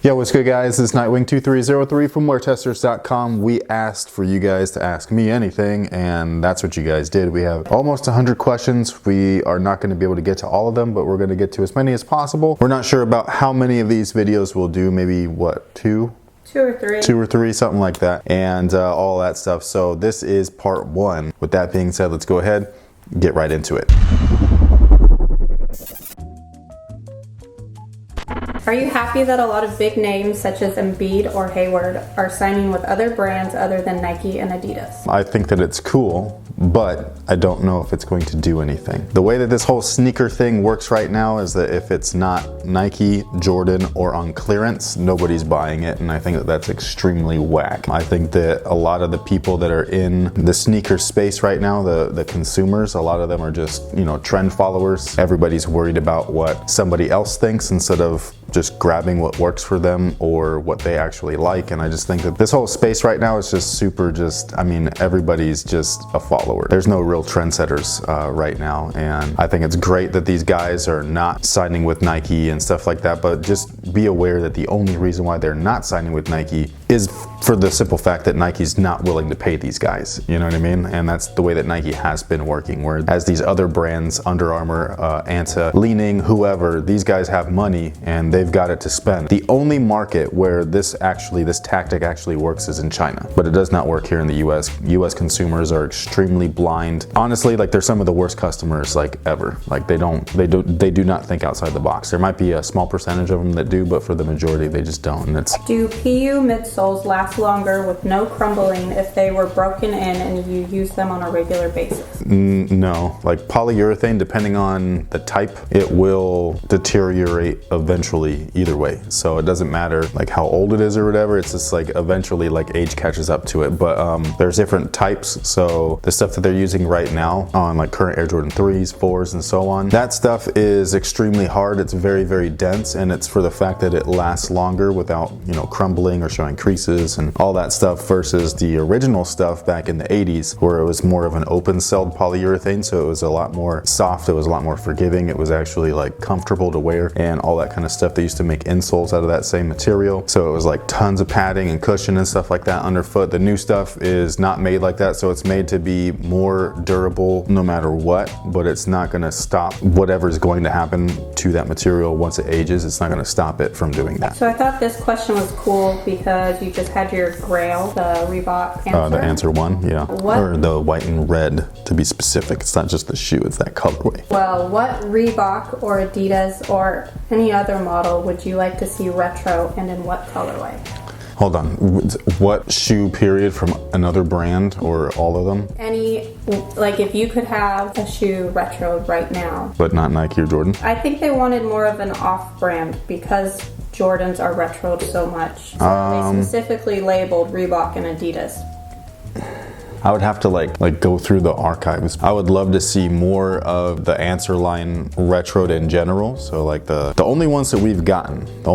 Yo, what's good guys? This is Nightwing2303 from WearTesters.com. We asked for you guys to ask me anything, and that's what you guys did. We have almost 100 questions. We are not going to be able to get to all of them, but we're going to get to as many as possible. We're not sure about how many of these videos we'll do, maybe what, two or three, something like that, and all that stuff. So this is part one. With that being said, let's go ahead, get right into it. Are you happy that a lot of big names such as Embiid or Hayward are signing with other brands other than Nike and Adidas? I think that it's cool, but I don't know if it's going to do anything. The way that this whole sneaker thing works right now is that if it's not Nike, Jordan, or on clearance, nobody's buying it, and I think that that's extremely whack. I think that a lot of the people that are in the sneaker space right now, the consumers, a lot of them are just, you know, trend followers. Everybody's worried about what somebody else thinks instead of just grabbing what works for them or what they actually like. And I just think that this whole space right now is just super I mean, everybody's just a follower. There's no real trendsetters right now. And I think it's great that these guys are not signing with Nike and stuff like that, but just be aware that the only reason why they're not signing with Nike is for the simple fact that Nike's not willing to pay these guys. You know what I mean? And that's the way that Nike has been working, whereas these other brands, Under Armour, Anta, Leaning, whoever, these guys have money and they've got it to spend. The only market where this tactic actually works is in China, but it does not work here in the US. US consumers are extremely blind. Honestly, like, they're some of the worst customers like ever. Like, they do not think outside the box. There might be a small percentage of them that do, but for the majority they just don't. And it's Do PU midsoles last longer with no crumbling if they were broken in and you use them on a regular basis? No, like polyurethane, depending on the type, it will deteriorate eventually either way. So it doesn't matter like how old it is or whatever, it's just like eventually like age catches up to it. But there's different types. So the stuff that they're using right now on like current Air Jordan 3s, 4s, and so on, that stuff is extremely hard. It's very, very dense, and it's for the fact that it lasts longer without, you know, crumbling or showing creases and all that stuff, versus the original stuff back in the 80s where it was more of an open-celled polyurethane. So it was a lot more soft, it was a lot more forgiving, it was actually like comfortable to wear and all that kind of stuff. They used to make insoles out of that same material, so it was like tons of padding and cushion and stuff like that underfoot. The new stuff is not made like that, so it's made to be more durable no matter what, but it's not going to stop whatever's going to happen to that material once it ages. It's not going to stop it from doing that. So I thought this question was cool because you just had your Grail, the Reebok Answer. The Answer 1, yeah. Or the white and red, to be specific. It's not just the shoe, it's that colorway. Well, what Reebok or Adidas or any other model would you like to see retro, and in what colorway? Hold on, what shoe period from another brand or all of them? Any, like if you could have a shoe retro right now. But not Nike or Jordan? I think they wanted more of an off-brand because Jordans are retroed so much. So they specifically labeled Reebok and Adidas. I would have to like go through the archives. I would love to see more of the Answer line retroed in general. So like the only ones that we've gotten from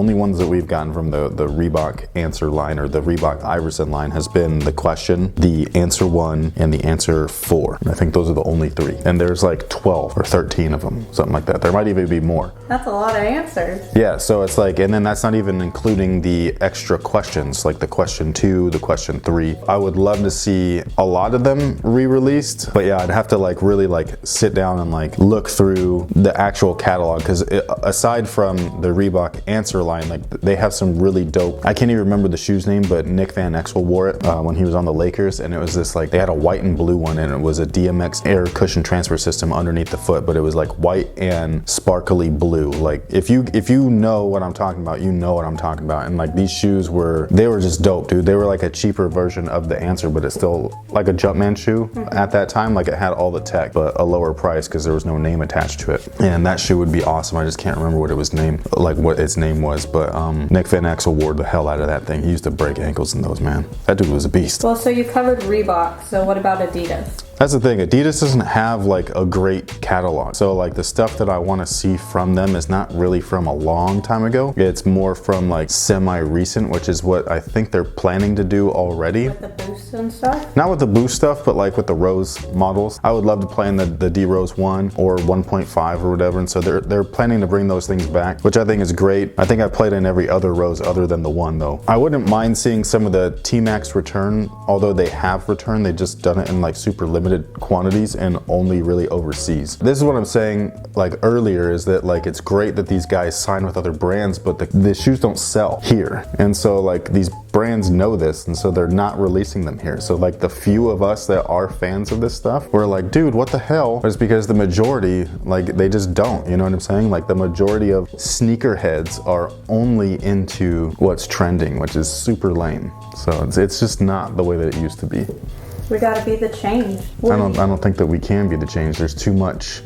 the Reebok Answer line or the Reebok Iverson line has been the Question, the Answer 1, and the Answer 4. And I think those are the only three. And there's like 12 or 13 of them, something like that. There might even be more. That's a lot of answers. Yeah, so it's like, and then that's not even including the extra questions, like the Question 2, the Question 3. I would love to see a lot of them re-released, but yeah, I'd have to like really like sit down and like look through the actual catalog, because aside from the Reebok Answer line, like they have some really dope, I can't even remember the shoe's name, but Nick Van Exel wore it when he was on the Lakers, and it was this like, they had a white and blue one, and it was a DMX air cushion transfer system underneath the foot, but it was like white and sparkly blue. Like if you know what I'm talking about, you know what I'm talking about. And like these shoes were just dope, dude. They were like a cheaper version of the Answer, but it's still like a Jumpman shoe at that time. Like it had all the tech, but a lower price because there was no name attached to it. And that shoe would be awesome. I just can't remember what its name was, but Nick Van Exel wore the hell out of that thing. He used to break ankles in those, man. That dude was a beast. Well, so you covered Reebok, so what about Adidas? That's the thing, Adidas doesn't have like a great catalog. So like the stuff that I want to see from them is not really from a long time ago. It's more from like semi-recent, which is what I think they're planning to do already. With the Boost and stuff? Not with the Boost stuff, but like with the Rose models. I would love to play in the D-Rose 1 or 1.5 or whatever, and so they're planning to bring those things back, which I think is great. I think I played in every other Rose other than the 1 though. I wouldn't mind seeing some of the T-Max return, although they have returned, they just done it in like super limited quantities and only really overseas. This is what I'm saying like earlier, is that like it's great that these guys sign with other brands, but the shoes don't sell here. And so like these brands know this, and so they're not releasing them here. So like the few of us that are fans of this stuff, we're like, dude, what the hell? But it's because the majority, like they just don't, you know what I'm saying? Like the majority of sneakerheads are only into what's trending, which is super lame. So it's just not the way that it used to be. We gotta be the change. I don't think that we can be the change. There's too much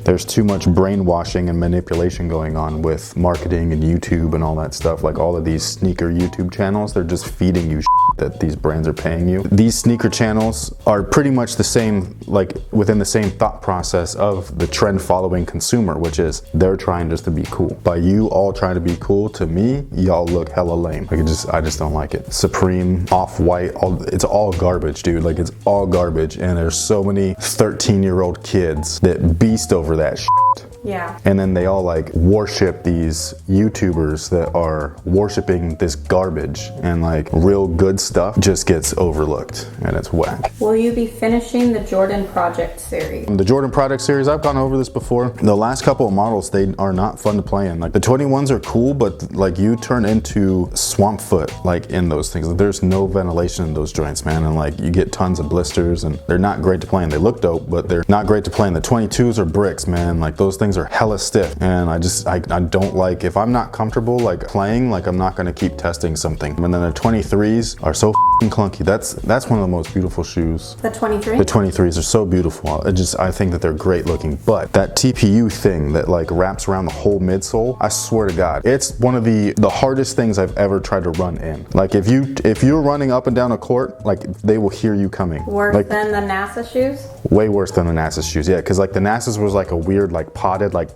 brainwashing and manipulation going on with marketing and YouTube and all that stuff. Like all of these sneaker YouTube channels, they're just feeding you that these brands are paying you. These sneaker channels are pretty much the same, like within the same thought process of the trend following consumer, which is they're trying just to be cool. By you all trying to be cool, to me, y'all look hella lame. Like I just don't like it. Supreme, Off-White, it's all garbage, dude. Like it's all garbage, and there's so many 13-year-old kids that beast over that shit. Yeah. And then they all like worship these YouTubers that are worshiping this garbage, and like real good stuff just gets overlooked and it's whack. Will you be finishing the Jordan Project series? The Jordan Project series, I've gone over this before. The last couple of models, they are not fun to play in. Like the 21s are cool, but like you turn into swamp foot like in those things. Like, there's no ventilation in those joints, man, and like you get tons of blisters, and they're not great to play in. They look dope, but they're not great to play in. The 22s are bricks, man. Like those things are hella stiff, and I don't like, if I'm not comfortable like playing, like I'm not gonna keep testing something. And then the 23s are so clunky. That's one of the most beautiful shoes. The 23? The 23s are so beautiful. I think that they're great looking, but that TPU thing that like wraps around the whole midsole, I swear to God, it's one of the hardest things I've ever tried to run in. Like if you're running up and down a court, like they will hear you coming. Worse like, than the NASA shoes? Way worse than the NASA shoes, yeah, because like the NASA's was like a weird like potted like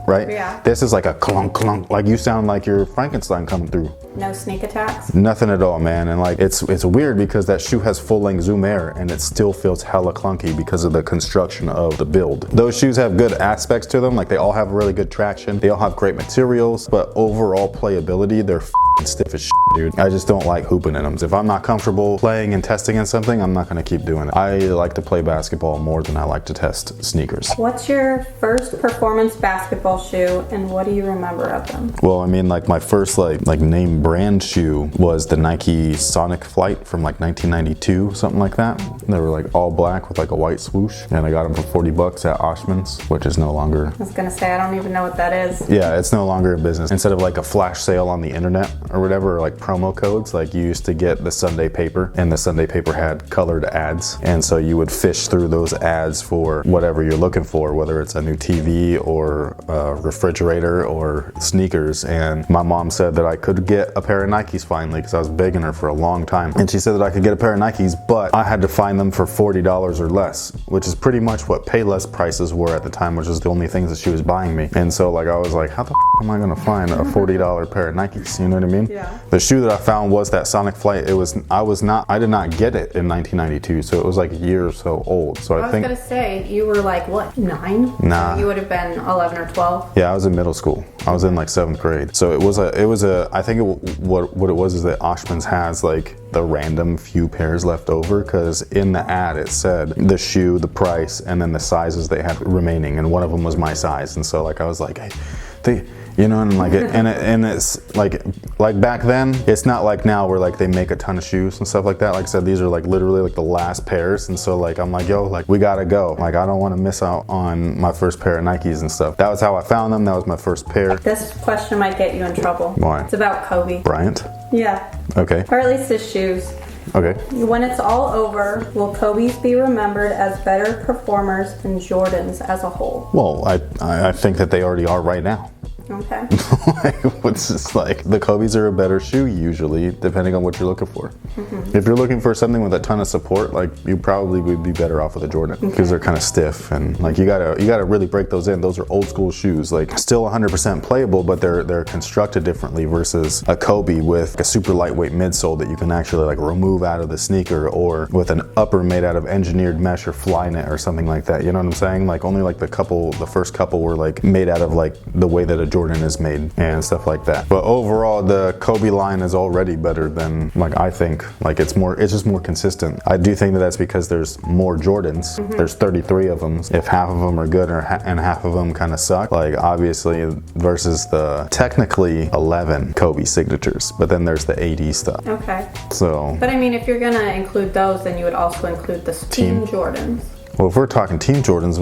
right? Yeah. This is like a clunk clunk, like you sound like you're Frankenstein coming through. No sneak attacks? Nothing at all, man. And like it's weird because that shoe has full length Zoom Air and it still feels hella clunky because of the construction of the build. Those shoes have good aspects to them, like they all have really good traction, they all have great materials, but overall playability, they're stiff as shit, dude. I just don't like hooping in them. If I'm not comfortable playing and testing in something, I'm not gonna keep doing it. I like to play basketball more than I like to test sneakers. What's your first performance basketball shoe, and what do you remember of them? Well, I mean, like my first like name brand shoe was the Nike Sonic Flight from like 1992, something like that. They were like all black with like a white swoosh, and I got them for 40 bucks at Oshman's, which is no longer. I was gonna say, I don't even know what that is. Yeah, it's no longer in business. Instead of like a flash sale on the internet or whatever, or like promo codes, like you used to get the Sunday paper, and the Sunday paper had colored ads, and so you would fish through those ads for whatever you're looking for, whether it's a new TV or a refrigerator or sneakers. And my mom said that I could get a pair of Nikes finally, because I was begging her for a long time, and she said that I could get a pair of Nikes, but I had to find them for $40 or less, which is pretty much what Payless prices were at the time, which is the only things that she was buying me. And so like I was like, how the am I gonna find a $40 pair of Nikes? You know what I mean? Yeah. The shoe that I found was that Sonic Flight. I did not get it in 1992, so it was like a year or so old. So I think gonna say, you were like, what, 9? Nah. So you would have been 11 or 12. Yeah, I was in middle school. I was in like 7th grade. So I think what it was is that Oshman's has like the random few pairs left over, because in the ad it said the shoe, the price, and then the sizes they had remaining, and one of them was my size. And so like I was like, hey, you know, and like and it's like back then, it's not like now where like they make a ton of shoes and stuff like that. Like I said, these are like literally like the last pairs, and so like I'm like, yo, like we gotta go. Like I don't want to miss out on my first pair of Nikes and stuff. That was how I found them. That was my first pair. This question might get you in trouble. Why? It's about Kobe Bryant? Yeah. Okay. Or at least his shoes. Okay. When it's all over, will Kobe's be remembered as better performers than Jordans as a whole? Well, I think that they already are right now. Okay. Like, it's just like, the Kobe's are a better shoe usually, depending on what you're looking for. If you're looking for something with a ton of support, like, you probably would be better off with a Jordan, because they're kind of stiff, and like, you gotta really break those in. Those are old school shoes, like still 100% playable, but they're constructed differently versus a Kobe with a super lightweight midsole that you can actually like remove out of the sneaker, or with an upper made out of engineered mesh or Flyknit or something like that. You know what I'm saying? Like, only like the first couple were like made out of like the way that a Jordan is made and stuff like that. But overall, the Kobe line is already better than, like, I think, like, it's just more consistent. I do think that that's because there's more Jordans. There's 33 of them. If half of them are good and half of them kind of suck, like, obviously, versus the technically 11 Kobe signatures, but then there's the AD stuff. Okay. So. But I mean, if you're gonna include those, then you would also include the Team Jordans. Well, if we're talking Team Jordans,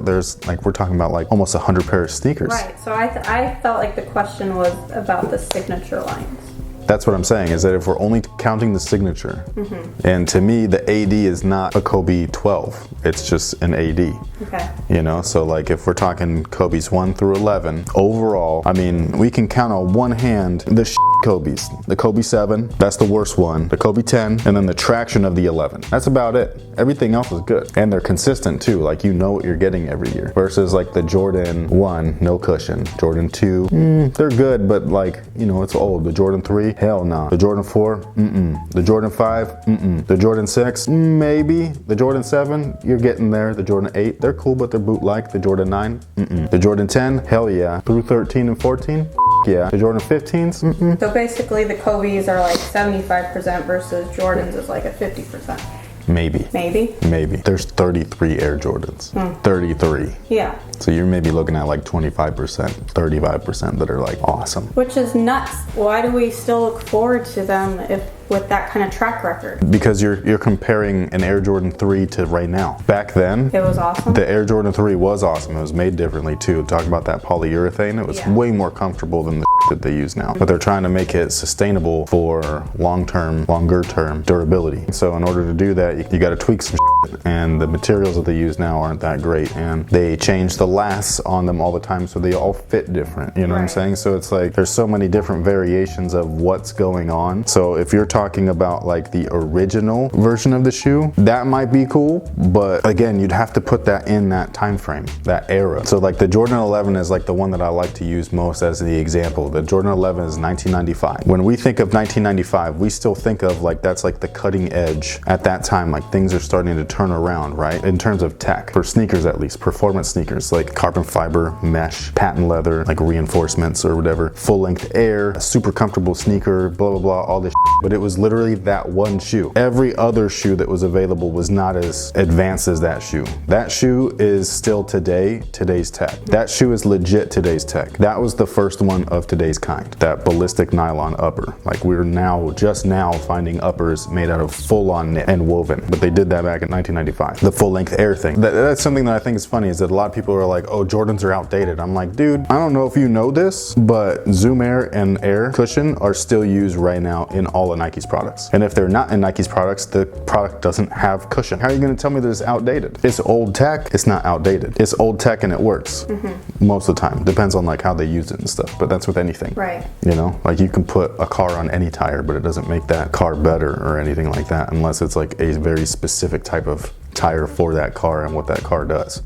there's like, we're talking about like almost 100 pair of sneakers. Right. So I felt like the question was about the signature lines. That's what I'm saying, is that if we're only counting the signature, and to me, the AD is not a Kobe 12, it's just an AD. Okay. You know, so like, if we're talking Kobe's 1 through 11, overall, I mean, we can count on one hand the Kobe's. The Kobe 7, that's the worst one. The Kobe 10, and then the traction of the 11. That's about it. Everything else is good. And they're consistent too, like, you know what you're getting every year. Versus like the Jordan 1, no cushion. Jordan 2, they're good, but like, you know, it's old. The Jordan 3, hell nah. The Jordan 4, The Jordan 5, The Jordan 6, maybe. The Jordan 7, you're getting there. The Jordan 8, they're cool, but they're boot-like. The Jordan 9, The Jordan 10, hell yeah. Through 13 and 14, yeah. The Jordan 15s, So basically, the Kobe's are like 75% versus Jordans is like a 50%. Maybe. Maybe? There's 33 Air Jordans. 33. Yeah. So you're maybe looking at like 25%, 35% that are like awesome. Which is nuts. Why do we still look forward to them with that kind of track record? Because you're comparing an Air Jordan 3 to right now. Back then, It was awesome. the Air Jordan 3 was awesome. It was made differently too. Talk about that polyurethane. It was way more comfortable than the that they use now. But they're trying to make it sustainable for longer term durability. So in order to do that, you got to tweak some shit. And the materials that they use now aren't that great. And they change the lasts on them all the time, so they all fit different. You know what I'm saying? So it's like, there's so many different variations of what's going on. So if you're talking about like the original version of the shoe, that might be cool. But again, you'd have to put that in that time frame, that era. So like the Jordan 11 is like the one that I like to use most as the example. The Jordan 11 is 1995. When we think of 1995, we still think of like, that's like the cutting edge at that time. Like, things are starting to turn around, right? In terms of tech, for sneakers at least, performance sneakers, like carbon fiber, mesh, patent leather, like reinforcements or whatever, full length Air, a super comfortable sneaker, blah, blah, blah, all this shit. But it was literally that one shoe. Every other shoe that was available was not as advanced as that shoe. That shoe is still today's tech. That shoe is legit today's tech. That was the first one of today's kind. That ballistic nylon upper. Like, we're just now finding uppers made out of full-on knit and woven. But they did that back in 1995. The full-length Air thing. That's something that I think is funny, is that a lot of people are like, oh, Jordans are outdated. I'm like, dude, I don't know if you know this, but Zoom Air and Air cushion are still used right now in all of Nike's products. And if they're not in Nike's products, the product doesn't have cushion. How are you gonna tell me that it's outdated? It's old tech, it's not outdated. It's old tech and it works. Most of the time. Depends on like how they use it and stuff, but that's with anything. Right. You know, like, you can put a car on any tire, but it doesn't make that car better or anything like that, unless it's like a very specific type of tire for that car and what that car does.